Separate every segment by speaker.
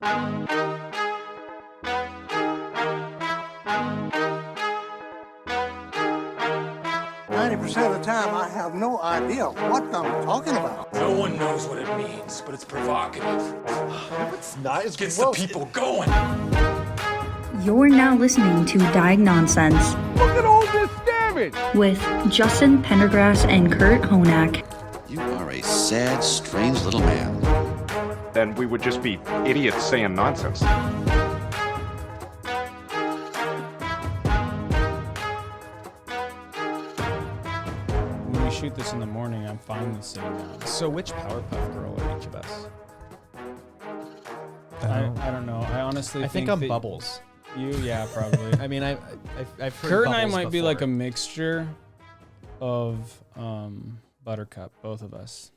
Speaker 1: 90% of the time, I have no idea what I'm talking about.
Speaker 2: No one knows what it means, but it's provocative.
Speaker 1: It's not. It
Speaker 2: Gets the people going.
Speaker 3: You're now listening to Diagnonsense.
Speaker 4: Look at all this damage!
Speaker 3: With Justin Pendergrass and Kurt Honak.
Speaker 5: You are a sad, strange little man.
Speaker 4: Then we would just be idiots saying nonsense.
Speaker 6: When we shoot this in the morning, I'm finally sitting down.
Speaker 7: So which Powerpuff Girl are each of us?
Speaker 6: I don't know. I honestly
Speaker 7: I think I'm
Speaker 6: that
Speaker 7: Bubbles.
Speaker 6: You, yeah, probably.
Speaker 7: I mean, I've heard
Speaker 6: Kurt and I
Speaker 7: Bubbles
Speaker 6: might be
Speaker 7: before.
Speaker 6: like a mixture of Buttercup, both of us.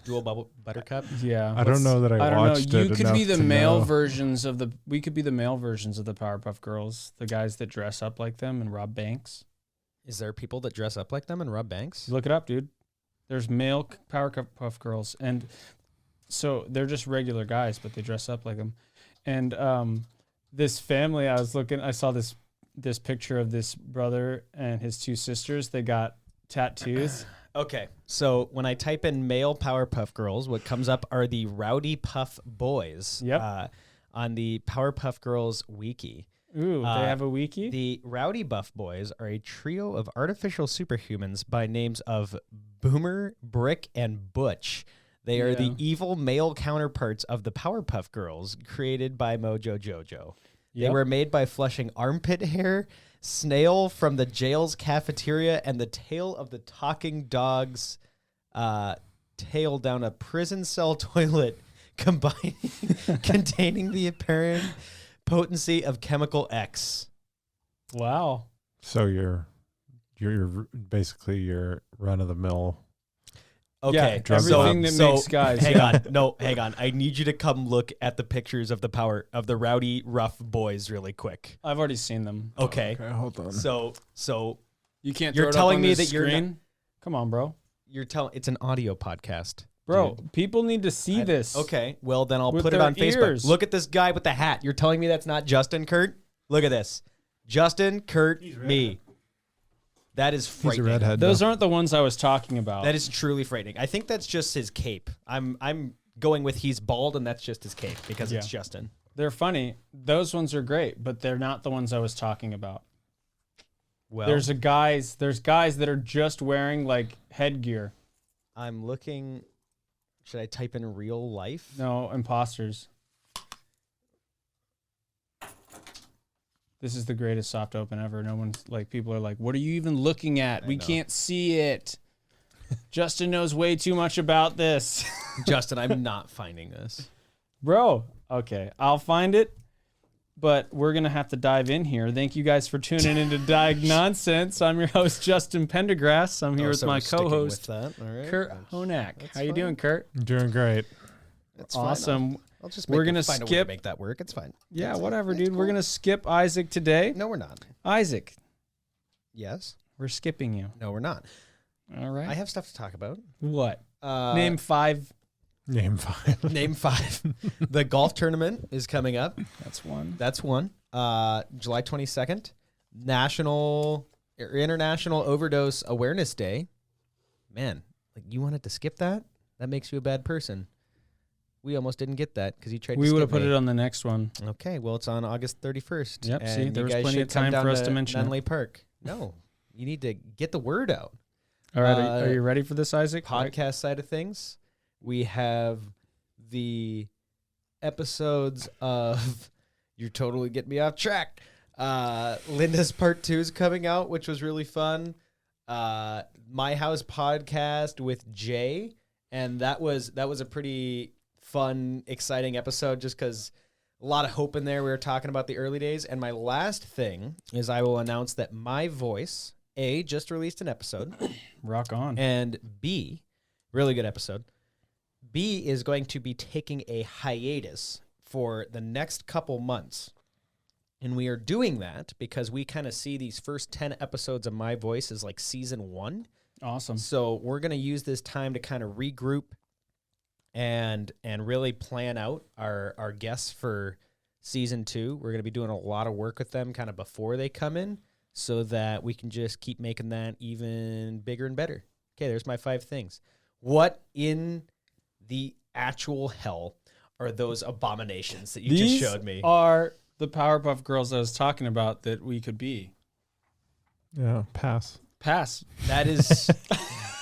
Speaker 7: Dual Buttercup.
Speaker 6: Yeah.
Speaker 8: I don't know that I watched
Speaker 6: know.
Speaker 8: it
Speaker 6: You could be
Speaker 8: enough
Speaker 6: the
Speaker 8: to
Speaker 6: male
Speaker 8: know.
Speaker 6: versions of the. We could be the male versions of the Powerpuff Girls, the guys that dress up like them and rob banks.
Speaker 7: Is there people that dress up like them and rob banks?
Speaker 6: Look it up, dude. There's male Powerpuff Girls, and so they're just regular guys, but they dress up like them. And this family, I saw this picture of this brother and his two sisters. They got tattoos.
Speaker 7: Okay, so when I type in male Powerpuff Girls, what comes up are the Rowdy Puff Boys.
Speaker 6: Yep.
Speaker 7: On the Powerpuff Girls wiki.
Speaker 6: Ooh, they have a wiki?
Speaker 7: The Rowdy Buff Boys are a trio of artificial superhumans by names of Boomer, Brick, and Butch. They are the evil male counterparts of the Powerpuff Girls, created by Mojo Jojo. They
Speaker 6: Yep.
Speaker 7: were made by flushing armpit hair, snail from the jail's cafeteria, and the tail of the talking dog's tail down a prison cell toilet, containing the apparent potency of chemical X.
Speaker 6: Wow.
Speaker 8: So you're basically your run of the mill.
Speaker 7: Okay,
Speaker 6: Yeah, everything that makes guys.
Speaker 7: Hang on. I need you to come look at the pictures of the Rowdy Rough Boys really quick.
Speaker 6: I've already seen them.
Speaker 7: Okay,
Speaker 8: hold on.
Speaker 7: so
Speaker 6: You can't.
Speaker 7: You're
Speaker 6: throw it
Speaker 7: telling
Speaker 6: up on
Speaker 7: me
Speaker 6: this
Speaker 7: that you're
Speaker 6: screen? Come on, bro.
Speaker 7: it's an audio podcast,
Speaker 6: Bro,
Speaker 7: dude.
Speaker 6: people need to see this.
Speaker 7: Okay, well then I'll
Speaker 6: With
Speaker 7: put it
Speaker 6: their
Speaker 7: on Facebook.
Speaker 6: ears.
Speaker 7: Look at this guy with the hat. You're telling me that's not Justin Kurt? Look at this, Justin Kurt me. That is
Speaker 8: He's a
Speaker 7: frightening.
Speaker 8: redhead.
Speaker 6: Those
Speaker 8: though.
Speaker 6: aren't the ones I was talking about.
Speaker 7: That is truly frightening. I think that's just his cape. I'm going with he's bald and that's just his cape because it's
Speaker 6: Yeah.
Speaker 7: Justin.
Speaker 6: They're funny. Those ones are great, but they're not the ones I was talking about.
Speaker 7: Well,
Speaker 6: There's guys that are just wearing like headgear.
Speaker 7: I'm looking. Should I type in real life?
Speaker 6: No, imposters. This is the greatest soft open ever. No one's like, people are like, what are you even looking at? We
Speaker 7: know.
Speaker 6: can't see it. Justin knows way too much about this.
Speaker 7: Justin, I'm not finding this.
Speaker 6: Bro, okay, I'll find it, but we're going to have to dive in here. Thank you guys for tuning into Diagnonsense. I'm your host, Justin Pendergrass. I'm here with
Speaker 7: So
Speaker 6: my
Speaker 7: we're sticking
Speaker 6: co-host,
Speaker 7: with that. All right.
Speaker 6: Kurt Honak. How you
Speaker 7: fine.
Speaker 6: doing, Kurt?
Speaker 8: I'm doing great.
Speaker 7: That's fine.
Speaker 6: Awesome.
Speaker 7: I'll just
Speaker 6: We're gonna
Speaker 7: find a way
Speaker 6: skip-
Speaker 7: to make that work. It's fine.
Speaker 6: Yeah,
Speaker 7: It's
Speaker 6: whatever,
Speaker 7: fine. It's
Speaker 6: dude. We're
Speaker 7: cool.
Speaker 6: going to skip Isaac today.
Speaker 7: No, we're not.
Speaker 6: Isaac,
Speaker 7: Yes.
Speaker 6: we're skipping you.
Speaker 7: No, we're not.
Speaker 6: All right.
Speaker 7: I have stuff to talk about.
Speaker 6: What?
Speaker 7: Uh,
Speaker 6: Name 5.
Speaker 8: Name 5.
Speaker 7: Name 5. The golf tournament is coming up.
Speaker 6: That's one.
Speaker 7: That's one. July 22nd, International Overdose Awareness Day. Man, like you wanted to skip that? That makes you a bad person. We almost didn't get that because you tried.
Speaker 6: We
Speaker 7: to
Speaker 6: would have
Speaker 7: skip
Speaker 6: put
Speaker 7: me.
Speaker 6: it on the next one.
Speaker 7: Okay, well it's on August 31st.
Speaker 6: Yep,
Speaker 7: and
Speaker 6: see, there
Speaker 7: you
Speaker 6: was
Speaker 7: guys
Speaker 6: plenty of
Speaker 7: should come
Speaker 6: time
Speaker 7: down
Speaker 6: for us to mention it.
Speaker 7: Menlo Park. No, you need to get the word out.
Speaker 6: All right, are you ready for this, Isaac?
Speaker 7: Podcast side of things, we have the episodes of You're Totally Getting Me Off Track. Linda's Part 2 is coming out, which was really fun. My House podcast with Jay, and that was a pretty fun, exciting episode just because a lot of hope in there. We were talking about the early days. And my last thing is I will announce that My Voice, A, just released an episode.
Speaker 6: Rock on.
Speaker 7: And B, really good episode. B is going to be taking a hiatus for the next couple months. And we are doing that because we kind of see these first 10 episodes of My Voice as like season 1.
Speaker 6: Awesome.
Speaker 7: So we're going to use this time to kind of regroup and really plan out our guests for season 2. We're going to be doing a lot of work with them kind of before they come in so that we can just keep making that even bigger and better. Okay, there's my 5 things. What in the actual hell are those abominations that you just showed me?
Speaker 6: These are the Powerpuff Girls I was talking about that we could be.
Speaker 8: Yeah, pass.
Speaker 6: Pass.
Speaker 7: That is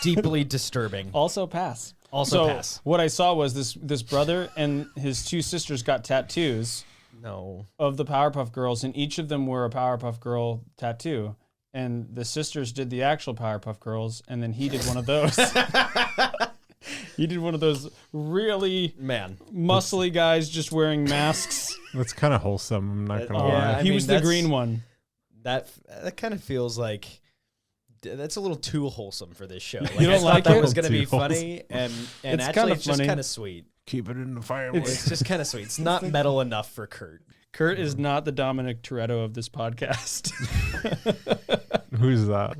Speaker 7: deeply disturbing.
Speaker 6: Also pass.
Speaker 7: Also
Speaker 6: so
Speaker 7: pass.
Speaker 6: What I saw was this brother and his 2 sisters got tattoos
Speaker 7: No.
Speaker 6: of the Powerpuff Girls, and each of them wore a Powerpuff Girl tattoo. And the sisters did the actual Powerpuff Girls, and then he did one of those. He did one of those really muscly guys just wearing masks.
Speaker 8: That's kind of wholesome. I'm not gonna
Speaker 7: Yeah,
Speaker 8: lie.
Speaker 7: I
Speaker 6: He
Speaker 7: mean,
Speaker 6: was the green one.
Speaker 7: That kind of feels like that's a little too wholesome for this show. Like,
Speaker 6: You don't
Speaker 7: I
Speaker 6: like
Speaker 7: thought that
Speaker 6: it?
Speaker 7: was going to be
Speaker 8: Too
Speaker 7: funny, and
Speaker 6: It's
Speaker 7: actually
Speaker 6: kinda
Speaker 7: it's just
Speaker 6: funny.
Speaker 7: kind of sweet.
Speaker 8: Keep it in the fireplace.
Speaker 7: It's just kind of sweet. It's not metal enough for Kurt.
Speaker 6: Kurt is not the Dominic Toretto of this podcast.
Speaker 8: Who's that?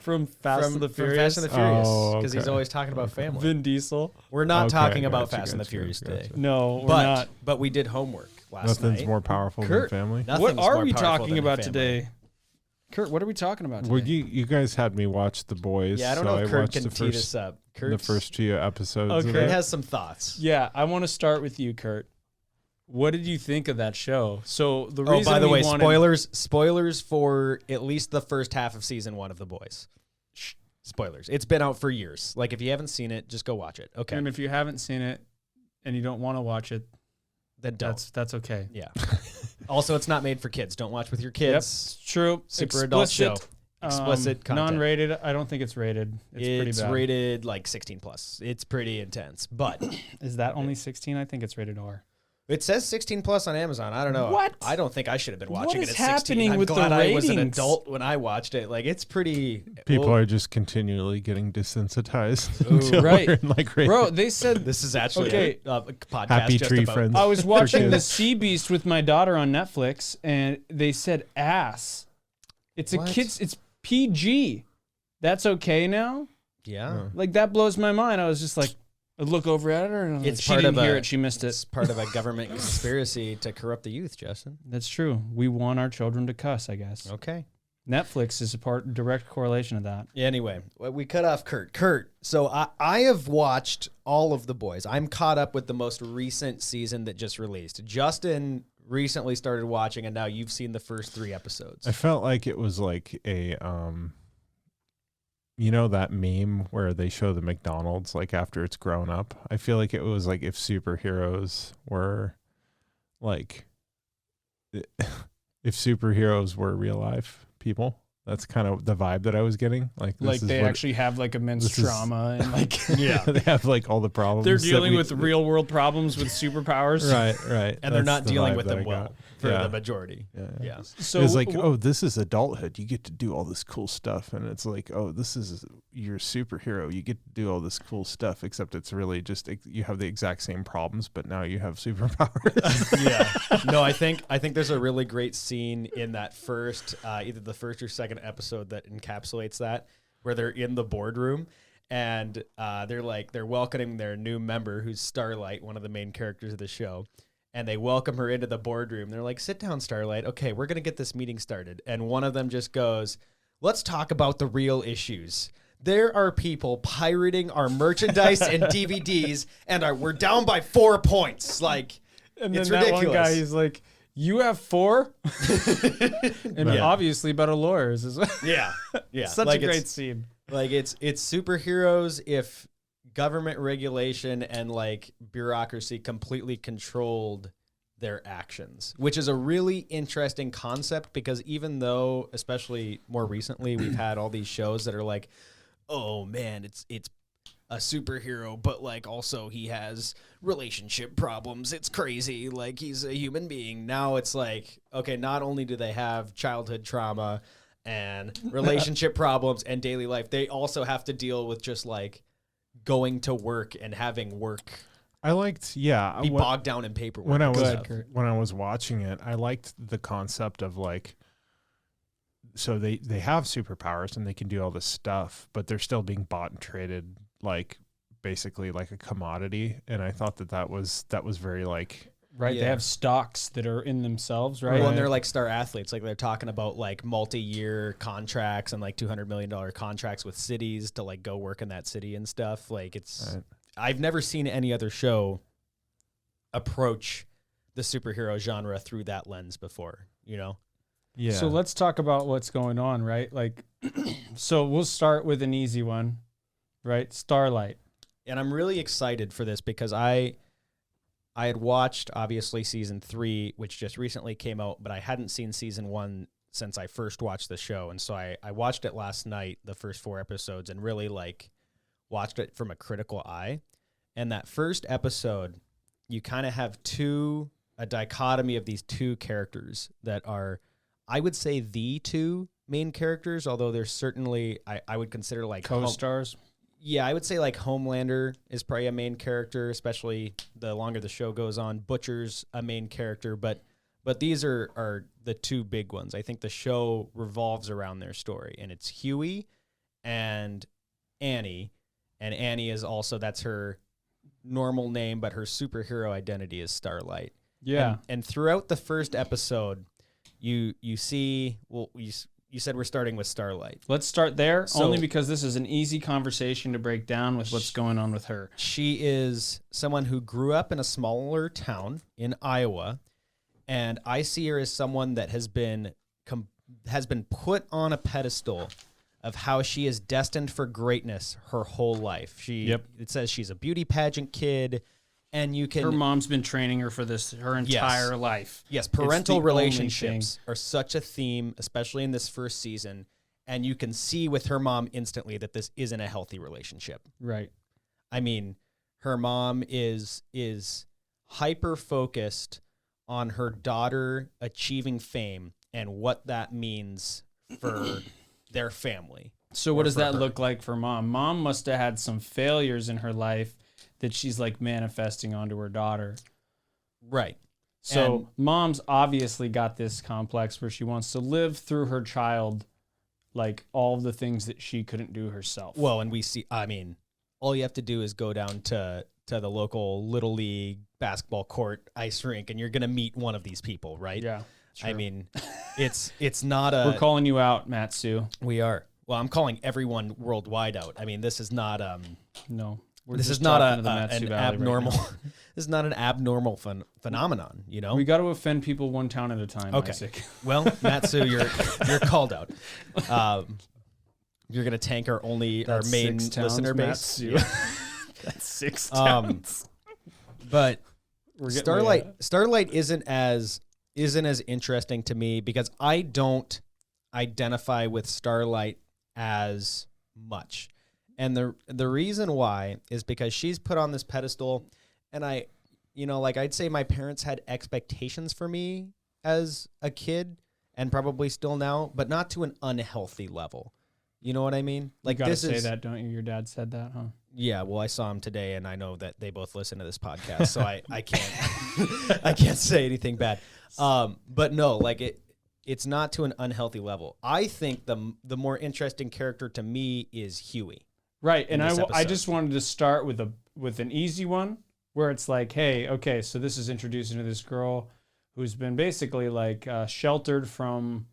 Speaker 6: From Fast and the
Speaker 7: From
Speaker 6: Furious.
Speaker 7: Fast and the Furious,
Speaker 8: Oh,
Speaker 7: because he's
Speaker 8: okay.
Speaker 7: always talking about family.
Speaker 6: Vin Diesel.
Speaker 7: We're not
Speaker 8: Okay,
Speaker 7: talking about
Speaker 8: gotcha,
Speaker 7: Fast and the
Speaker 8: gotcha,
Speaker 7: Furious today.
Speaker 8: gotcha.
Speaker 6: No, we're
Speaker 7: But
Speaker 6: not.
Speaker 7: but we did homework last
Speaker 8: Nothing's
Speaker 7: night.
Speaker 8: more powerful
Speaker 6: Kurt,
Speaker 8: than family.
Speaker 7: Nothing's
Speaker 6: What are
Speaker 7: more
Speaker 6: we
Speaker 7: powerful
Speaker 6: talking
Speaker 7: than
Speaker 6: about
Speaker 7: family.
Speaker 6: today? Kurt, what are we talking about today?
Speaker 8: Well, you guys had me watch The Boys.
Speaker 7: Yeah, I don't
Speaker 8: so
Speaker 7: know if Kurt
Speaker 8: watched
Speaker 7: can
Speaker 8: the
Speaker 7: tee
Speaker 8: first,
Speaker 7: this up.
Speaker 8: the
Speaker 7: Kurt's-
Speaker 8: first 2 episodes.
Speaker 6: Okay.
Speaker 8: Of
Speaker 7: Kurt
Speaker 8: it.
Speaker 7: has some thoughts.
Speaker 6: Yeah, I want to start with you, Kurt. What did you think of that show? So the reason
Speaker 7: by the
Speaker 6: we
Speaker 7: way,
Speaker 6: wanted,
Speaker 7: spoilers for at least the first half of season 1 of The Boys. Shh, spoilers. It's been out for years. Like, if you haven't seen it, just go watch it. Okay.
Speaker 6: and if you haven't seen it and you don't want to watch it,
Speaker 7: Then don't.
Speaker 6: that's okay.
Speaker 7: Yeah. Also, it's not made for kids. Don't watch with your
Speaker 6: Yep,
Speaker 7: kids.
Speaker 6: it's true.
Speaker 7: Super adult show.
Speaker 6: Explicit,
Speaker 7: Explicit content.
Speaker 6: non-rated. I don't think it's rated. It's pretty bad.
Speaker 7: rated like 16 plus. It's pretty intense. But
Speaker 6: Is that only 16? I think it's rated R.
Speaker 7: it says 16 plus on Amazon. I don't know.
Speaker 6: What?
Speaker 7: I don't think I should have been
Speaker 6: What
Speaker 7: watching
Speaker 6: is
Speaker 7: it at 16.
Speaker 6: happening
Speaker 7: I'm
Speaker 6: with the
Speaker 7: glad I was an
Speaker 6: ratings?
Speaker 7: adult when I watched it. Like, it's pretty.
Speaker 8: People
Speaker 7: well,
Speaker 8: are just continually getting desensitized.
Speaker 7: Ooh,
Speaker 8: until
Speaker 6: right.
Speaker 8: we're in, like,
Speaker 6: Bro, they said
Speaker 7: This is actually
Speaker 6: Okay.
Speaker 7: a podcast
Speaker 8: Happy
Speaker 7: just
Speaker 8: Tree
Speaker 7: about
Speaker 8: Friends.
Speaker 6: I was watching The
Speaker 8: kids.
Speaker 6: Sea Beast with my daughter on Netflix, and they said ass. It's
Speaker 7: What?
Speaker 6: a kid's. It's PG. That's okay now.
Speaker 7: Yeah.
Speaker 6: Like, that blows my mind. I was just like, I look over at her, and
Speaker 7: It's
Speaker 6: she
Speaker 7: part
Speaker 6: didn't
Speaker 7: of
Speaker 6: hear
Speaker 7: a-
Speaker 6: it. She missed it.
Speaker 7: It's part of a government conspiracy to corrupt the youth, Justin.
Speaker 6: That's true. We want our children to cuss, I guess.
Speaker 7: Okay.
Speaker 6: Netflix is a direct correlation of that.
Speaker 7: Anyway, we cut off Kurt. So I have watched all of The Boys. I'm caught up with the most recent season that just released. Justin recently started watching, and now you've seen the first 3 episodes.
Speaker 8: I felt like it was like a you know that meme where they show the McDonald's like after it's grown up? I feel like it was like if superheroes were like if superheroes were real life people. That's kind of the vibe that I was getting. Like, this
Speaker 6: Like,
Speaker 8: is
Speaker 6: they
Speaker 8: what-
Speaker 6: actually have like immense
Speaker 8: this is-
Speaker 6: trauma, and like
Speaker 8: yeah, they have like all the problems.
Speaker 6: they're
Speaker 8: that
Speaker 6: dealing
Speaker 8: we-
Speaker 6: with real world problems with superpowers.
Speaker 8: right,
Speaker 7: and they're
Speaker 8: That's
Speaker 7: not
Speaker 8: the
Speaker 7: dealing
Speaker 8: vibe
Speaker 7: with
Speaker 8: that
Speaker 7: them
Speaker 8: I
Speaker 7: well
Speaker 8: got.
Speaker 7: for
Speaker 8: Yeah.
Speaker 7: the majority.
Speaker 8: Yeah.
Speaker 7: Yeah.
Speaker 6: So
Speaker 8: It's like, oh, this is adulthood. You get to do all this cool stuff. And it's like, oh, this is your superhero. You get to do all this cool stuff, except it's really just you have the exact same problems, but now you have superpowers.
Speaker 7: Yeah. No, I think there's a really great scene in that first, either the first or second episode that encapsulates that, where they're in the boardroom and they're welcoming their new member, who's Starlight, one of the main characters of the show. And they welcome her into the boardroom. They're like, sit down, Starlight. Okay, we're going to get this meeting started. And one of them just goes, let's talk about the real issues. There are people pirating our merchandise and DVDs, and we're down by 4 points. Like,
Speaker 6: and
Speaker 7: it's
Speaker 6: then that
Speaker 7: ridiculous.
Speaker 6: one guy, he's like, "You have 4?" And
Speaker 8: Yeah.
Speaker 6: obviously about a lawyers is
Speaker 7: Yeah. Yeah.
Speaker 6: such
Speaker 7: Like,
Speaker 6: a great
Speaker 7: it's-
Speaker 6: scene.
Speaker 7: Like, it's superheroes if government regulation and like bureaucracy completely controlled their actions, which is a really interesting concept, because even though, especially more recently, we've had all these shows that are like, oh man, it's a superhero, but like also he has relationship problems. It's crazy. Like, he's a human being. Now it's like, okay, not only do they have childhood trauma and relationship problems and daily life, they also have to deal with just like going to work and having work
Speaker 8: I liked, yeah.
Speaker 7: be
Speaker 8: when-
Speaker 7: bogged down in paperwork.
Speaker 8: when I
Speaker 7: and
Speaker 8: was
Speaker 7: stuff.
Speaker 8: when I was watching it, I liked the concept of like, so they have superpowers and they can do all this stuff, but they're still being bought and traded like basically like a commodity, and I thought that was very like.
Speaker 6: Right,
Speaker 7: Yeah.
Speaker 6: they have stocks that are in themselves, right?
Speaker 7: Well, and they're like star athletes. Like they're talking about like multi-year contracts and like $200 million contracts with cities to like go work in that city and stuff. Like it's,
Speaker 8: Right.
Speaker 7: I've never seen any other show approach the superhero genre through that lens before, you know?
Speaker 8: Yeah.
Speaker 6: So let's talk about what's going on, right? Like, so we'll start with an easy one, right? Starlight.
Speaker 7: And I'm really excited for this because I had watched obviously season 3, which just recently came out, but I hadn't seen season 1 since I first watched the show. And so I watched it last night, the first 4 episodes, and really like watched it from a critical eye. And that first episode, you kind of have a dichotomy of these 2 characters that are, I would say, the 2 main characters, although there's certainly, I would consider like
Speaker 6: Co-stars.
Speaker 7: Yeah, I would say like Homelander is probably a main character, especially the longer the show goes on. Butcher's a main character, but these are the 2 big ones. I think the show revolves around their story, and it's Huey and Annie, and Annie is also, that's her normal name, but her superhero identity is Starlight.
Speaker 6: Yeah.
Speaker 7: And throughout the first episode, you see, well, you said we're starting with Starlight.
Speaker 6: Let's start there,
Speaker 7: So-
Speaker 6: only because this is an easy conversation to break down with what's going on with her.
Speaker 7: She is someone who grew up in a smaller town in Iowa, and I see her as someone that has been put on a pedestal of how she is destined for greatness her whole life. It says she's a beauty pageant kid, and you can
Speaker 6: Her mom's been training her for this her entire life.
Speaker 7: Yes,
Speaker 6: It's
Speaker 7: parental
Speaker 6: the only
Speaker 7: relationships are such a theme, especially in this first season, and you can see with her mom instantly that this isn't a healthy relationship.
Speaker 6: Right.
Speaker 7: I mean, her mom is hyper focused on her daughter achieving fame and what that means for their family.
Speaker 6: So what does
Speaker 7: for
Speaker 6: that
Speaker 7: her.
Speaker 6: look like for mom? Mom must have had some failures in her life that she's like manifesting onto her daughter.
Speaker 7: Right.
Speaker 6: So
Speaker 7: And-
Speaker 6: mom's obviously got this complex where she wants to live through her child, like all the things that she couldn't do herself.
Speaker 7: Well, and we see, I mean, all you have to do is go down to the local Little League basketball court ice rink, and you're going to meet one of these people, right?
Speaker 6: yeah.
Speaker 7: I
Speaker 6: True.
Speaker 7: mean, it's not a...
Speaker 6: We're calling you out, Matsu.
Speaker 7: We are. Well, I'm calling everyone worldwide out. I mean, this is not...
Speaker 6: No. We're
Speaker 7: this
Speaker 6: just
Speaker 7: is not
Speaker 6: talking to the Matsu
Speaker 7: an
Speaker 6: Valley right
Speaker 7: abnormal...
Speaker 6: now.
Speaker 7: This is not an abnormal phenomenon, you know?
Speaker 6: We got to offend people one town at a time,
Speaker 7: Okay.
Speaker 6: Isaac.
Speaker 7: Well, Matsu, you're called out. You're gonna tank our main
Speaker 6: 6 towns,
Speaker 7: listener base.
Speaker 6: Matsu. That's 6 towns.
Speaker 7: But
Speaker 6: We're getting way
Speaker 7: Starlight isn't as interesting to me because I don't identify with Starlight as much. And the reason why is because she's put on this pedestal, and I'd say my parents had expectations for me as a kid and probably still now, but not to an unhealthy level. You know what I mean?
Speaker 6: Like, you gotta
Speaker 7: this
Speaker 6: say
Speaker 7: is
Speaker 6: that, don't you? Your dad said that, huh?
Speaker 7: Yeah, well, I saw him today, and I know that they both listen to this podcast, so I can't I can't say anything bad. But no, like it's not to an unhealthy level. I think the more interesting character to me is Huey.
Speaker 6: Right, and
Speaker 7: this
Speaker 6: I
Speaker 7: episode.
Speaker 6: just wanted to start with an easy one where it's like, hey, okay, so this is introducing to this girl who's been basically like sheltered from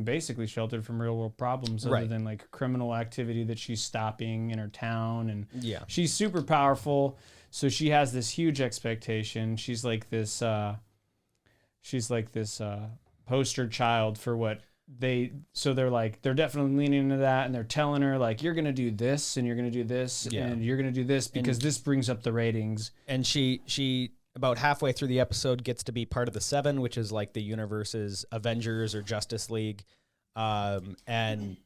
Speaker 6: basically sheltered from real world problems other
Speaker 7: Right.
Speaker 6: than like criminal activity that she's stopping in her town, and
Speaker 7: Yeah.
Speaker 6: she's super powerful, so she has this huge expectation. She's like this poster child for what they're definitely leaning into that, and they're telling her like, you're gonna do this and you're gonna do this
Speaker 7: Yeah.
Speaker 6: and you're gonna do this because this brings up the ratings.
Speaker 7: And she about halfway through the episode gets to be part of the Seven, which is like the universe's Avengers or Justice League. And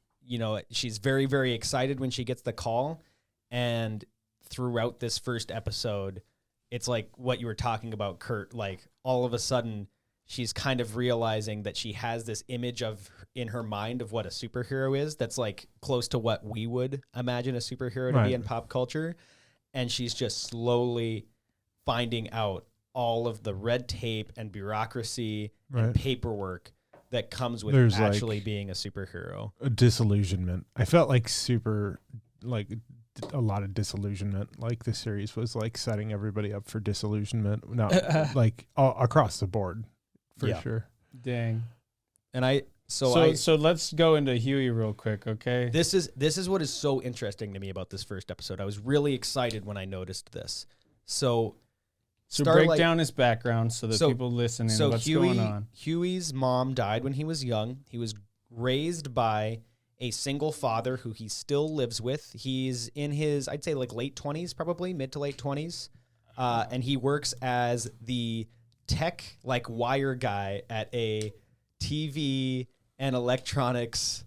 Speaker 7: she's very, very excited when she gets the call. And throughout this first episode, it's like what you were talking about, Kurt. Like all of a sudden, she's kind of realizing that she has this image in her mind of what a superhero is. That's like close to what we would imagine a superhero to
Speaker 8: Right.
Speaker 7: be in pop culture. And she's just slowly finding out all of the red tape and bureaucracy and
Speaker 8: Right.
Speaker 7: paperwork that comes with
Speaker 8: There's,
Speaker 7: actually
Speaker 8: like,
Speaker 7: being a superhero.
Speaker 8: A disillusionment. I felt like super like a lot of disillusionment. Like the series was like setting everybody up for disillusionment, not like across the board for sure.
Speaker 6: Dang.
Speaker 7: And
Speaker 6: so let's go into Huey real quick, okay?
Speaker 7: This is what is so interesting to me about this first episode. I was really excited when I noticed this. So
Speaker 6: break down his background so that people listening what's going on.
Speaker 7: Huey's mom died when he was young. He was raised by a single father who he still lives with. He's in his, I'd say like late 20s, probably mid to late 20s. And he works as the tech, like wire guy at a TV and electronics,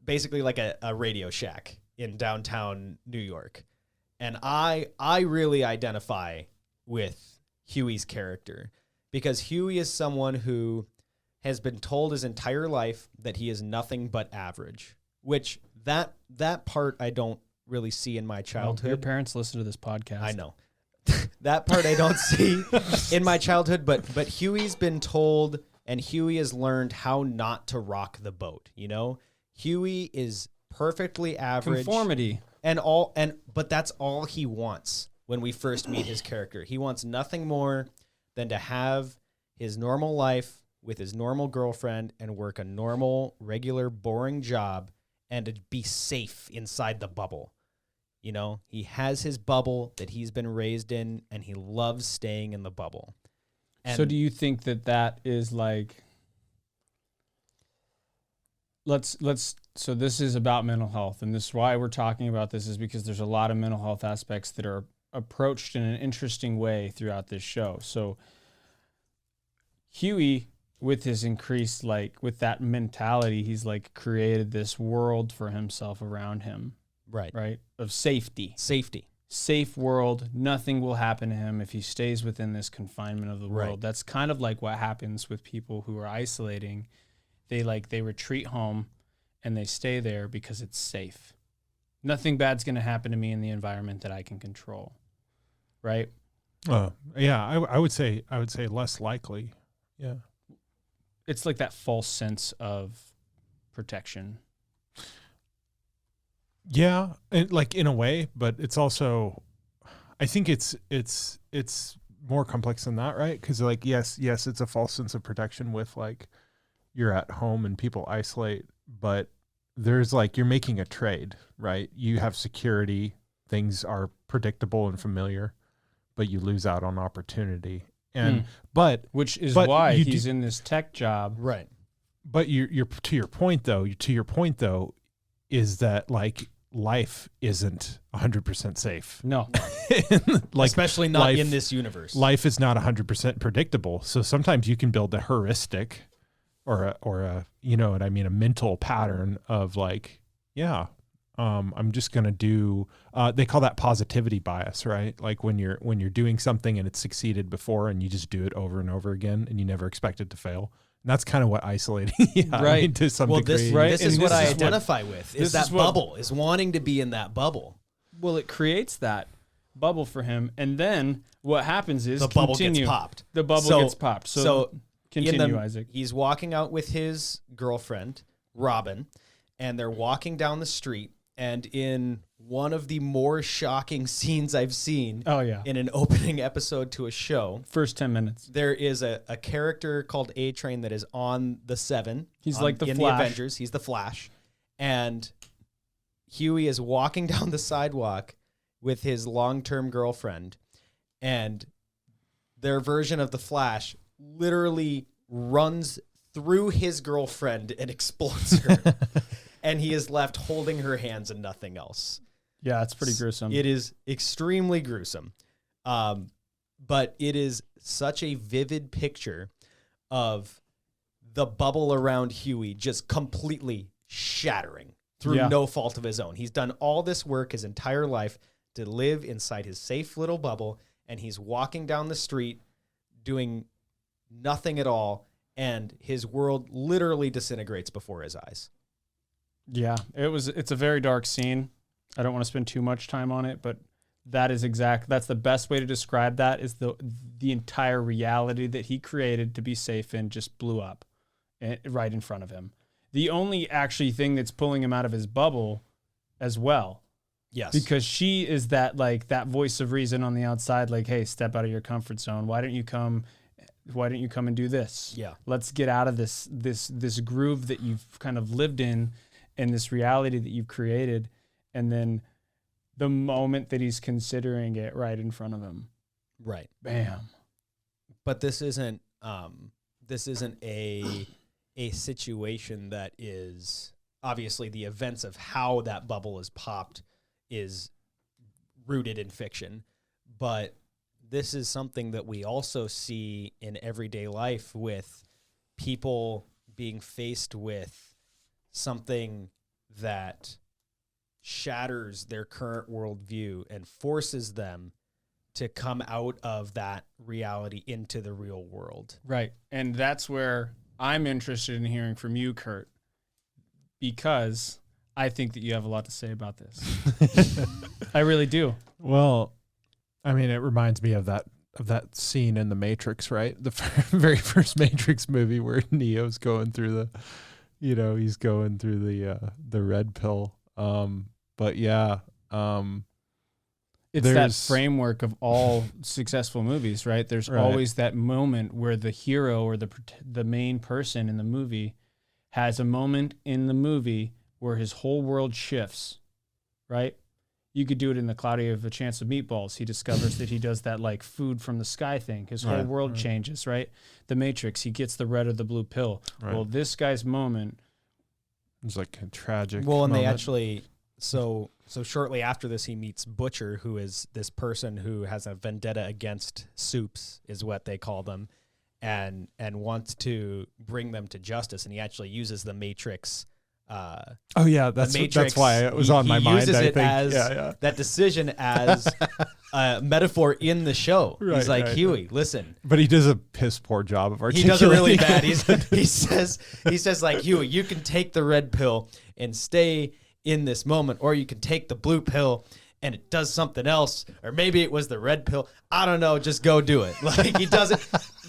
Speaker 7: basically like a Radio Shack in downtown New York. And I really identify with Huey's character because Huey is someone who has been told his entire life that he is nothing but average, which that part I don't really see in my childhood.
Speaker 6: Well, your parents listen to this podcast.
Speaker 7: I know. That part I don't see in my childhood, but Huey's been told and Huey has learned how not to rock the boat, you know? Huey is perfectly average.
Speaker 6: Conformity.
Speaker 7: But that's all he wants when we first meet his character. He wants nothing more than to have his normal life with his normal girlfriend and work a normal, regular, boring job and to be safe inside the bubble. You know, he has his bubble that he's been raised in and he loves staying in the bubble. And
Speaker 6: so do you think that is like, so this is about mental health, and this is why we're talking about this is because there's a lot of mental health aspects that are approached in an interesting way throughout this show. So Huey, with his increased, like with that mentality, he's like created this world for himself around him. Right. Of safety. Safe world. Nothing will happen to him if he stays within this confinement of the world.
Speaker 7: Right.
Speaker 6: That's kind of like what happens with people who are isolating. They retreat home and they stay there because it's safe. Nothing bad's going to happen to me in the environment that I can control. Right?
Speaker 8: Yeah, I would say less likely. Yeah.
Speaker 6: It's like that false sense of protection.
Speaker 8: Yeah, like in a way, but it's also, I think it's more complex than that, right? Because like yes, it's a false sense of protection with like you're at home and people isolate, but there's like you're making a trade, right? You have security, things are predictable and familiar, but you lose out on opportunity, and
Speaker 6: which is why he's in this tech job,
Speaker 7: right?
Speaker 8: But you're to your point though, is that like life isn't 100% safe.
Speaker 6: No.
Speaker 7: Like, especially not in this universe.
Speaker 8: Life is not 100% predictable. So sometimes you can build a heuristic or a you know what I mean, a mental pattern of like, I'm just going to do, they call that positivity bias, right? Like when you're doing something and it's succeeded before and you just do it over and over again and you never expect it to fail. And that's kind of what isolating, to some degree.
Speaker 7: This is what I identify with, is that bubble, is wanting to be in that bubble.
Speaker 6: Well, it creates that bubble for him. And then what happens is
Speaker 7: the bubble gets popped.
Speaker 6: The bubble gets popped. So continue, Isaac.
Speaker 7: He's walking out with his girlfriend, Robin, and they're walking down the street. And in one of the more shocking scenes I've seen in an opening episode to a show.
Speaker 6: First 10 minutes.
Speaker 7: There is a character called A-Train that is on the 7.
Speaker 6: He's like the
Speaker 7: in
Speaker 6: Flash.
Speaker 7: The Avengers. He's the Flash. And Huey is walking down the sidewalk with his long-term girlfriend. And their version of the Flash literally runs through his girlfriend and explodes her. And he is left holding her hands and nothing else.
Speaker 6: Yeah, it's pretty gruesome.
Speaker 7: It is extremely gruesome. But it is such a vivid picture of the bubble around Huey just completely shattering through no fault of his own. He's done all this work his entire life to live inside his safe little bubble, and he's walking down the street doing nothing at all, and his world literally disintegrates before his eyes.
Speaker 6: Yeah, it's a very dark scene. I don't want to spend too much time on it, but that's the best way to describe that is the entire reality that he created to be safe in just blew up right in front of him. The only actually thing that's pulling him out of his bubble as well
Speaker 7: Yes.
Speaker 6: Because she is that voice of reason on the outside, like, hey, step out of your comfort zone. Why don't you come and do this?
Speaker 7: Yeah.
Speaker 6: Let's get out of this groove that you've kind of lived in and this reality that you've created. And then the moment that he's considering it right in front of him.
Speaker 7: Right.
Speaker 6: Bam.
Speaker 7: But this isn't a situation that is obviously the events of how that bubble is popped is rooted in fiction, but this is something that we also see in everyday life with people being faced with something that shatters their current worldview and forces them to come out of that reality into the real world.
Speaker 6: Right. And that's where I'm interested in hearing from you, Kurt, because I think that you have a lot to say about this. I really do.
Speaker 8: Well, I mean, it reminds me of that scene in The Matrix, right? The very first Matrix movie where Neo's going through he's going through the red pill. But yeah,
Speaker 6: it's that framework of all successful movies, right? There's always that moment where the hero or the main person in the movie has a moment in the movie where his whole world shifts, right? You could do it in The Cloudy of a Chance of Meatballs. He discovers that he does that like food from the sky thing. His whole world changes, right? The Matrix, he gets the red or the blue pill. Right. Well, this guy's moment
Speaker 8: is like a tragic
Speaker 7: Well, and
Speaker 8: moment.
Speaker 7: they actually, so shortly after this, he meets Butcher, who is this person who has a vendetta against soups, is what they call them, and wants to bring them to justice. And he actually uses the Matrix.
Speaker 8: That's why it was on my mind.
Speaker 7: Uses
Speaker 8: I
Speaker 7: it
Speaker 8: think
Speaker 7: as that decision as a metaphor in the show.
Speaker 8: Right,
Speaker 7: he's like,
Speaker 8: right,
Speaker 7: Huey, listen.
Speaker 8: But he does a piss poor job of
Speaker 7: He does
Speaker 8: articulating.
Speaker 7: it really bad. He says like, Huey, you can take the red pill and stay in this moment, or you can take the blue pill and it does something else, or maybe it was the red pill. I don't know. Just go do it. Like he doesn't.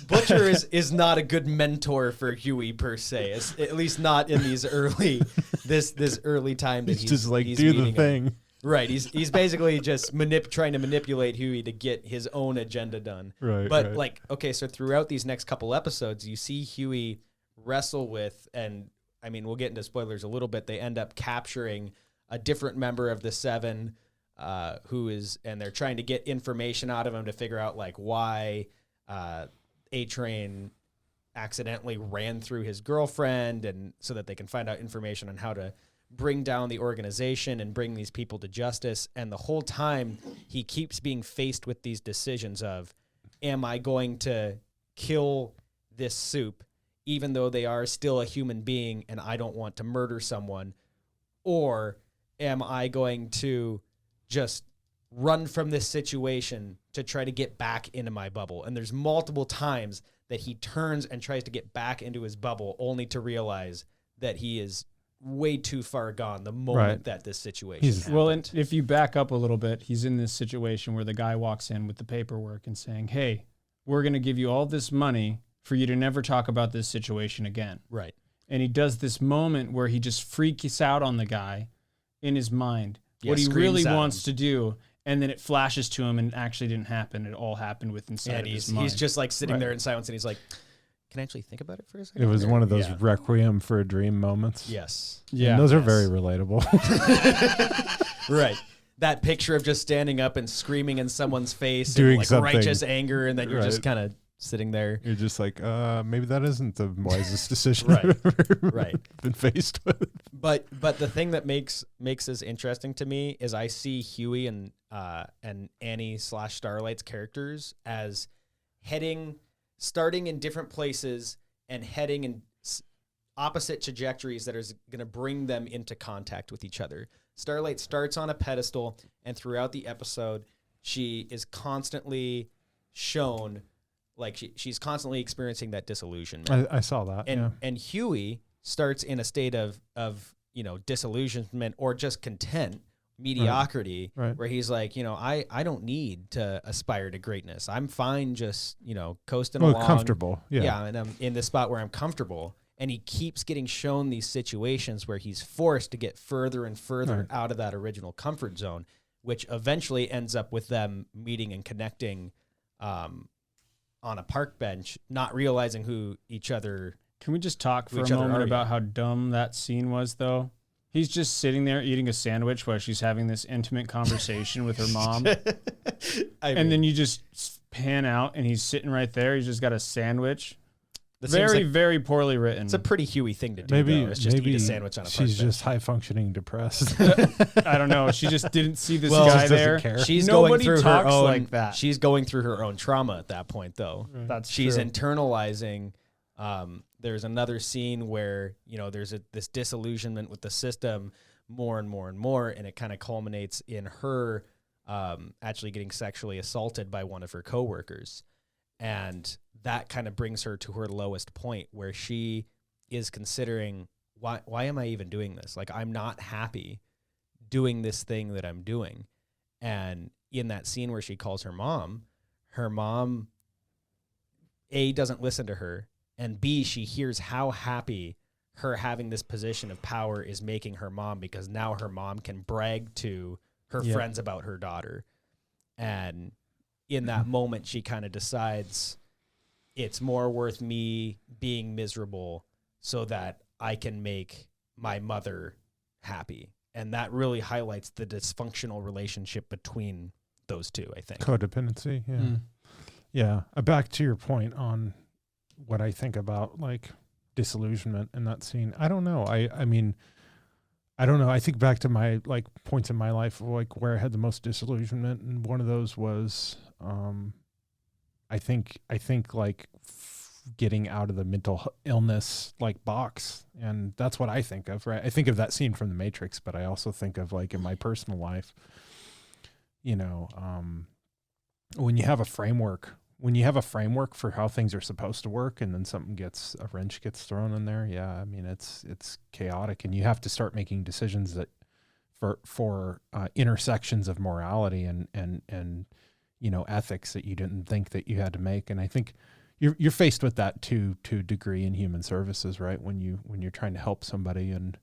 Speaker 7: Butcher is not a good mentor for Huey per se. At least not in these early this early time that he's
Speaker 8: just like
Speaker 7: he's
Speaker 8: do the
Speaker 7: meeting
Speaker 8: thing.
Speaker 7: him. Right. He's basically just trying to manipulate Huey to get his own agenda done.
Speaker 8: Right.
Speaker 7: But
Speaker 8: right.
Speaker 7: okay, so throughout these next couple episodes, you see Huey wrestle with, and I mean, we'll get into spoilers a little bit. They end up capturing a different member of the Seven, and they're trying to get information out of him to figure out like why A-Train accidentally ran through his girlfriend, and so that they can find out information on how to bring down the organization and bring these people to justice. And the whole time he keeps being faced with these decisions of, am I going to kill this soup even though they are still a human being and I don't want to murder someone, or am I going to just run from this situation to try to get back into my bubble? And there's multiple times that he turns and tries to get back into his bubble only to realize that he is way too far gone the moment that this situation happened.
Speaker 6: Well, and if you back up a little bit, he's in this situation where the guy walks in with the paperwork and saying, hey, we're going to give you all this money for you to never talk about this situation again.
Speaker 7: Right.
Speaker 6: And he does this moment where he just freaks out on the guy in his mind, what he really wants to do. And then it flashes to him and it actually didn't happen. It all happened with inside of his mind.
Speaker 7: He's just like sitting there in silence and he's like, can I actually think about it for a second?
Speaker 8: It was one of those Requiem for a Dream moments.
Speaker 7: Yes.
Speaker 8: Yeah. And those are very relatable.
Speaker 7: Right. That picture of just standing up and screaming in someone's face,
Speaker 8: doing
Speaker 7: and like
Speaker 8: something.
Speaker 7: righteous anger, and then you're just kind of sitting there.
Speaker 8: You're just like, maybe that isn't the wisest decision
Speaker 7: Right.
Speaker 8: I've ever
Speaker 7: Right.
Speaker 8: been faced with.
Speaker 7: But the thing that makes this interesting to me is I see Huey and Annie / Starlight's characters as starting in different places and heading in opposite trajectories that is going to bring them into contact with each other. Starlight starts on a pedestal, and throughout the episode, she is constantly shown, like she's constantly experiencing that disillusionment.
Speaker 8: I saw that.
Speaker 7: And Huey starts in a state of disillusionment or just content, mediocrity, where he's like, I don't need to aspire to greatness. I'm fine just, coasting along.
Speaker 8: Comfortable. Yeah.
Speaker 7: Yeah, and I'm in the spot where I'm comfortable. And he keeps getting shown these situations where he's forced to get further and further out of that original comfort zone, which eventually ends up with them meeting and connecting on a park bench, not realizing who each other.
Speaker 6: Can we just talk for a moment about how dumb that scene was, though? He's just sitting there eating a sandwich while she's having this intimate conversation with her mom. And then you just pan out, and he's sitting right there. He's just got a sandwich. Very poorly written.
Speaker 7: It's a pretty Huey thing to do.
Speaker 8: Maybe
Speaker 7: though. It's just eat a sandwich on a park
Speaker 8: she's
Speaker 7: bench.
Speaker 8: just high functioning depressed.
Speaker 6: I don't know. She just didn't see this guy there.
Speaker 8: Care.
Speaker 7: She's
Speaker 6: Nobody
Speaker 7: going through
Speaker 6: talks
Speaker 7: her own,
Speaker 6: like that.
Speaker 7: She's going through her own trauma at that point, though. She's
Speaker 6: true.
Speaker 7: internalizing. There's another scene where there's this disillusionment with the system more and more and more, and it kind of culminates in her actually getting sexually assaulted by one of her coworkers, and that kind of brings her to her lowest point where she is considering, why am I even doing this? Like, I'm not happy doing this thing that I'm doing. And in that scene where she calls her mom, A, doesn't listen to her, and B, she hears how happy her having this position of power is making her mom, because now her mom can brag to her friends about her daughter. And in that moment, she kind of decides it's more worth me being miserable so that I can make my mother happy. And that really highlights the dysfunctional relationship between those two, I think.
Speaker 8: Codependency, yeah. Yeah. Back to your point on what I think about like disillusionment in that scene. I don't know. I mean, I don't know. I think back to my like points in my life like where I had the most disillusionment, and one of those was I think like getting out of the mental illness like box, and that's what I think of, right? I think of that scene from The Matrix, but I also think of like in my personal life, when you have a framework for how things are supposed to work, and then a wrench gets thrown in there. Yeah. I mean, it's chaotic, and you have to start making decisions that for intersections of morality and ethics that you didn't think that you had to make. And I think you're faced with that to a degree in human services, right? When you're trying to help somebody, and,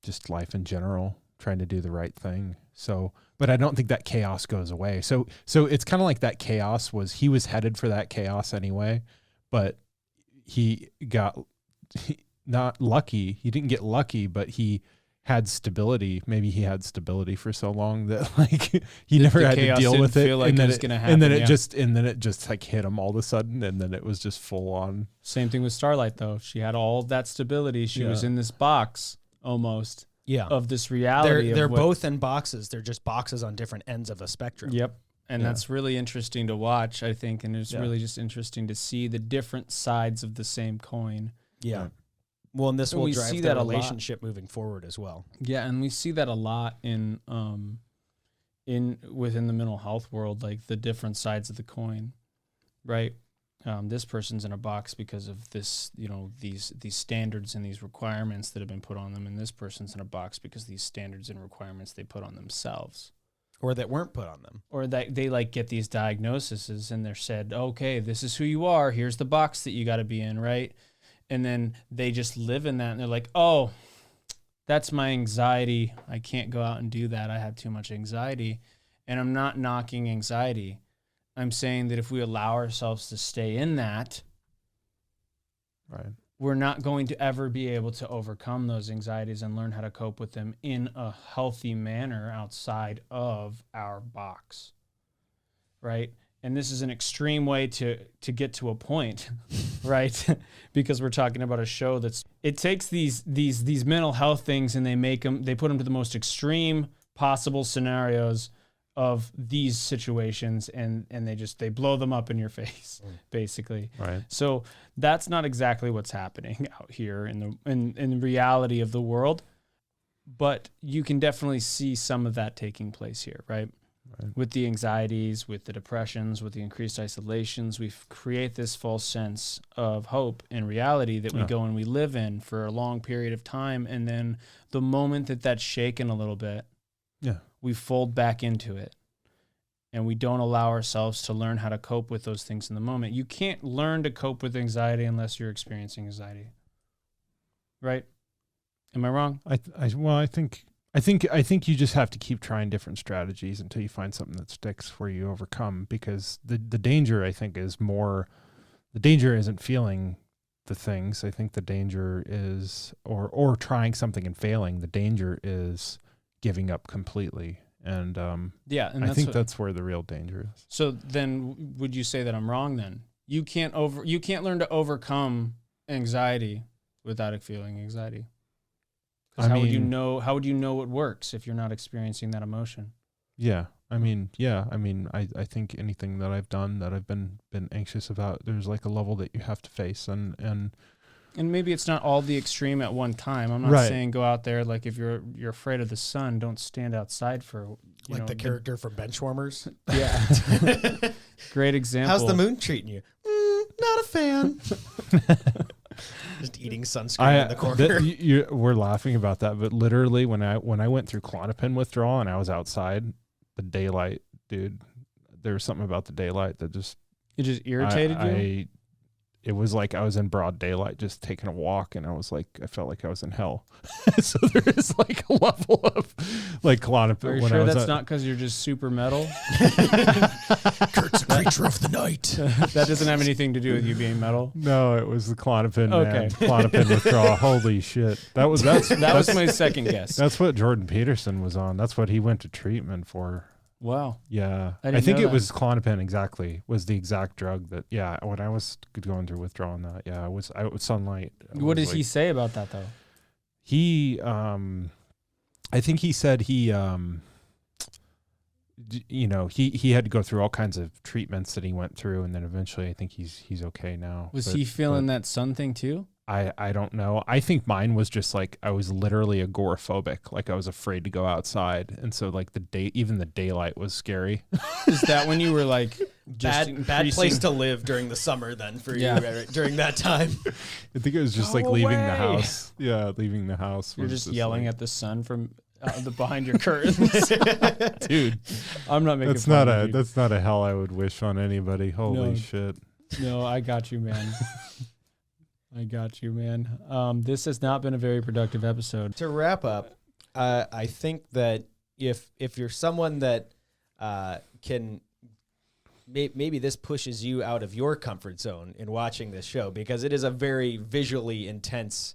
Speaker 8: just life in general, trying to do the right thing. So, but I don't think that chaos goes away. So it's kind of like that chaos he was headed for that chaos anyway, but he got not lucky. He didn't get lucky, but he had stability. Maybe he had stability for so long that like he never had to deal with it.
Speaker 6: Like
Speaker 8: and then it just like hit him all of a sudden, and then it was just full on.
Speaker 6: Same thing with Starlight, though. She had all that stability. She was in this box almost.
Speaker 7: Yeah.
Speaker 6: Of this reality.
Speaker 7: They're both in boxes. They're just boxes on different ends of a spectrum.
Speaker 6: Yep. And that's really interesting to watch, I think. And it's really just interesting to see the different sides of the same coin.
Speaker 7: Yeah. Well, and this will drive the relationship moving forward as well.
Speaker 6: Yeah. And we see that a lot within the mental health world, like the different sides of the coin, right? This person's in a box because of this, these standards and these requirements that have been put on them. And this person's in a box because of these standards and requirements they put on themselves.
Speaker 7: Or that weren't put on them.
Speaker 6: Or that they like get these diagnoses and they're said, okay, this is who you are. Here's the box that you got to be in, right? And then they just live in that, and they're like, oh, that's my anxiety. I can't go out and do that. I have too much anxiety. And I'm not knocking anxiety. I'm saying that if we allow ourselves to stay in that,
Speaker 8: right,
Speaker 6: we're not going to ever be able to overcome those anxieties and learn how to cope with them in a healthy manner outside of our box, right? And this is an extreme way to get to a point, right? Because we're talking about a show it takes these mental health things, and they put them to the most extreme possible scenarios of these situations, and they blow them up in your face, basically.
Speaker 8: Right.
Speaker 6: So that's not exactly what's happening out here in the reality of the world, but you can definitely see some of that taking place here, right? With the anxieties, with the depressions, with the increased isolations, we create this false sense of hope and reality that we go and we live in for a long period of time, and then the moment that's shaken a little bit, we fold back into it, and we don't allow ourselves to learn how to cope with those things in the moment. You can't learn to cope with anxiety unless you're experiencing anxiety. Right? Am I wrong?
Speaker 8: I think you just have to keep trying different strategies until you find something that sticks where you overcome, because the danger, I think, is more, the danger isn't feeling the things. I think the danger is, or trying something and failing. The danger is giving up completely. And
Speaker 6: and
Speaker 8: I think that's where the real danger is.
Speaker 6: So then would you say that I'm wrong then? You can't learn to overcome anxiety without feeling anxiety. How would you know what works if you're not experiencing that emotion?
Speaker 8: Yeah. I think anything that I've done that I've been anxious about, there's like a level that you have to face, and
Speaker 6: maybe it's not all the extreme at one time. I'm not saying go out there, like if you're afraid of the sun, don't stand outside for
Speaker 7: the character from Benchwarmers.
Speaker 6: Yeah. Great example.
Speaker 7: How's the moon treating you? Not a fan. Just eating sunscreen in the corner.
Speaker 8: We're laughing about that, but literally when I went through Klonopin withdrawal and I was outside, the daylight, dude, there was something about the daylight that just
Speaker 6: irritated you.
Speaker 8: It was like I was in broad daylight just taking a walk, and I felt like I was in hell. So there is like a level of like Klonopin.
Speaker 6: Are you sure that's not because you're just super metal?
Speaker 7: Kurt's a creature of the night.
Speaker 6: That doesn't have anything to do with you being metal.
Speaker 8: No, it was the Klonopin.
Speaker 6: Okay.
Speaker 8: Man. Klonopin withdrawal. Holy shit. That was
Speaker 6: my second guess.
Speaker 8: That's what Jordan Peterson was on. That's what he went to treatment for.
Speaker 6: Wow.
Speaker 8: Yeah. I think it was Klonopin exactly, was the exact drug that, when I was going through withdrawal on that, I was sunlight.
Speaker 6: What did he say about that though?
Speaker 8: He, I think he said he had to go through all kinds of treatments that he went through, and then eventually I think he's okay now.
Speaker 6: Was he feeling that sun thing too?
Speaker 8: I don't know. I think mine was just like I was literally agoraphobic. Like I was afraid to go outside, and so like even the daylight was scary.
Speaker 6: Is that when you were like
Speaker 7: bad place to live during the summer then for you during that time?
Speaker 8: I think it was just leaving the house. Yeah, leaving the house.
Speaker 6: You're just yelling at the sun from behind your curtains,
Speaker 8: dude.
Speaker 6: I'm not making.
Speaker 8: That's not a hell I would wish on anybody. Holy shit.
Speaker 6: No, I got you, man. This has not been a very productive episode.
Speaker 7: To wrap up, I think that if you're someone that can, maybe this pushes you out of your comfort zone in watching this show, because it is a very visually intense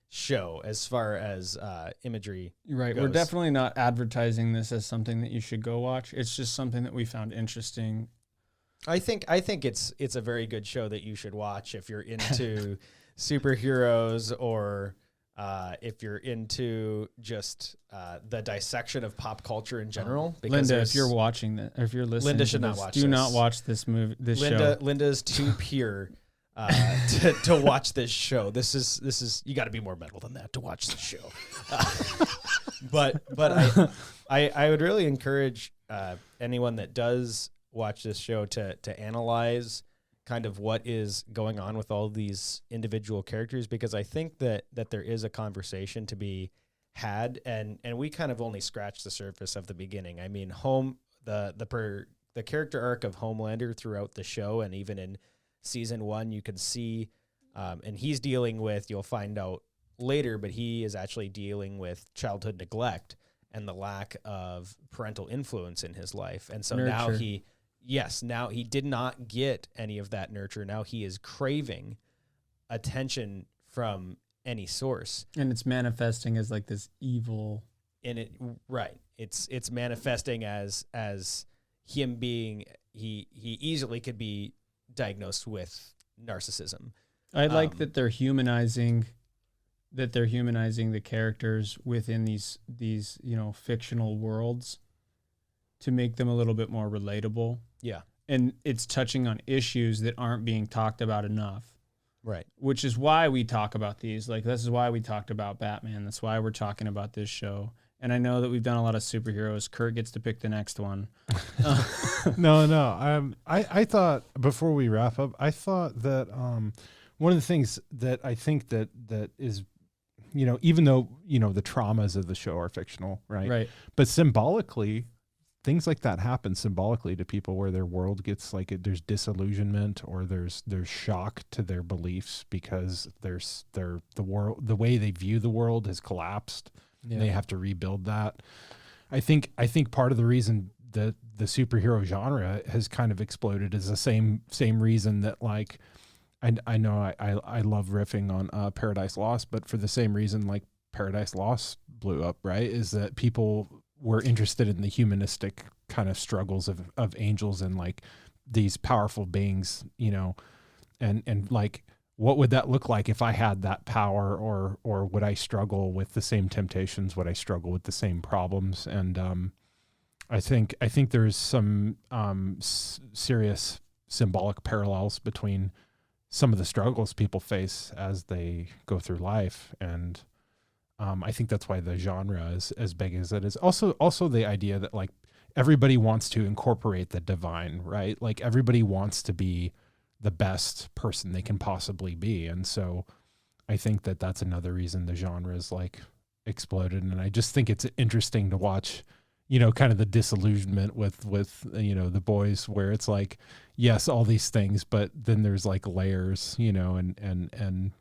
Speaker 7: show as far as imagery
Speaker 6: goes. We're definitely not advertising this as something that you should go watch. It's just something that we found interesting.
Speaker 7: I think it's a very good show that you should watch if you're into superheroes, or if you're into just the dissection of pop culture in general.
Speaker 6: Linda, if you're watching that, if you're listening,
Speaker 7: Linda should not watch.
Speaker 6: Do not watch this movie. Show.
Speaker 7: Linda's too pure to watch this show. This is you got to be more metal than that to watch this show. But I would really encourage anyone that does watch this show to analyze kind of what is going on with all these individual characters, because I think that there is a conversation to be had, and we kind of only scratched the surface of the beginning. I mean, the character arc of Homelander throughout the show, and even in season 1, you can see, and he's dealing with, you'll find out later, but he is actually dealing with childhood neglect and the lack of parental influence in his life. And so now he did not get any of that nurture. Now he is craving attention from any source.
Speaker 6: And it's manifesting as like this evil.
Speaker 7: It's manifesting as him being, he easily could be diagnosed with narcissism.
Speaker 6: I like that they're humanizing the characters within these fictional worlds to make them a little bit more relatable.
Speaker 7: Yeah.
Speaker 6: And it's touching on issues that aren't being talked about enough.
Speaker 7: Right.
Speaker 6: Which is why we talk about these. Like, this is why we talked about Batman. That's why we're talking about this show. And I know that we've done a lot of superheroes. Kurt gets to pick the next one.
Speaker 8: No. I thought, before we wrap up, I thought that one of the things that I think that is, even though, the traumas of the show are fictional, right?
Speaker 6: Right.
Speaker 8: But symbolically, things like that happen symbolically to people where their world gets like there's disillusionment or there's shock to their beliefs because the way they view the world has collapsed. And they have to rebuild that. I think part of the reason that the superhero genre has kind of exploded is the same reason that like I know I love riffing on Paradise Lost, but for the same reason like Paradise Lost blew up, right? Is that people were interested in the humanistic kind of struggles of angels and like these powerful beings, you know, and like what would that look like if I had that power, or would I struggle with the same temptations? Would I struggle with the same problems? And I think there's some serious symbolic parallels between some of the struggles people face as they go through life, and I think that's why the genre is as big as it is. Also the idea that like everybody wants to incorporate the divine, right? Like everybody wants to be the best person they can possibly be. And so I think that that's another reason the genre is like exploded. And I just think it's interesting to watch, you know, kind of the disillusionment with, you know, the boys where it's like, yes, all these things, but then there's like layers, you know, and,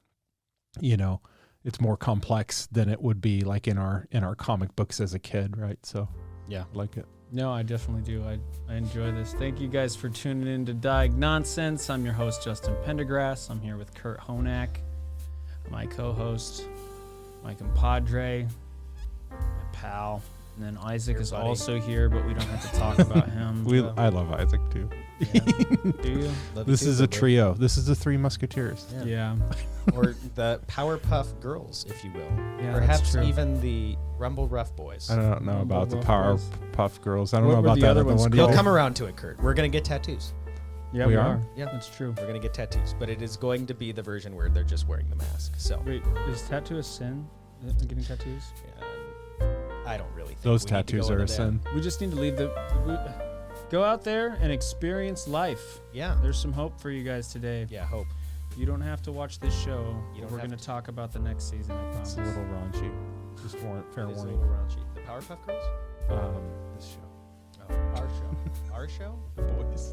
Speaker 8: you know, it's more complex than it would be like in our comic books as a kid. Right. So yeah, I like it.
Speaker 6: No, I definitely do. I enjoy this. Thank you guys for tuning in to Diagnonsense. I'm your host, Justin Pendergrass. I'm here with Kurt Honak, my co-host, my compadre, my pal. And then Isaac is also here, but we don't have to talk about him.
Speaker 8: I love Isaac too.
Speaker 6: Yeah. Do you?
Speaker 8: This is a trio. This is the Three Musketeers.
Speaker 6: Yeah.
Speaker 7: Or the Powerpuff Girls, if you will.
Speaker 6: Yeah,
Speaker 7: perhaps even the Rumble Rough Boys.
Speaker 8: I don't know about the Powerpuff Girls. I don't
Speaker 6: What
Speaker 8: know
Speaker 6: were
Speaker 8: about
Speaker 6: the
Speaker 8: that
Speaker 6: other
Speaker 8: other
Speaker 6: ones
Speaker 8: one.
Speaker 7: You'll
Speaker 8: either.
Speaker 7: come around to it, Kurt. We're going to get tattoos.
Speaker 6: Yeah,
Speaker 8: We
Speaker 6: we
Speaker 8: are?
Speaker 6: are.
Speaker 7: Yeah.
Speaker 6: That's true.
Speaker 7: We're going to get tattoos, but it is going to be the version where they're just wearing the mask. So
Speaker 6: Wait, is tattoo a sin? Getting tattoos?
Speaker 7: I don't really think
Speaker 8: Those
Speaker 7: we need to
Speaker 8: tattoos
Speaker 7: go
Speaker 8: are a
Speaker 7: into that.
Speaker 8: sin.
Speaker 6: We just need to leave go out there and experience life.
Speaker 7: Yeah.
Speaker 6: There's some hope for you guys today.
Speaker 7: Yeah, hope.
Speaker 6: You don't have to watch this show.
Speaker 7: You don't
Speaker 6: We're
Speaker 7: have
Speaker 6: going to talk about the next season, I promise.
Speaker 8: It's a little raunchy. Just fair
Speaker 7: It is a
Speaker 8: warning.
Speaker 7: little raunchy. The Powerpuff Girls?
Speaker 8: This show.
Speaker 7: Oh, our show. Our show?
Speaker 8: The boys.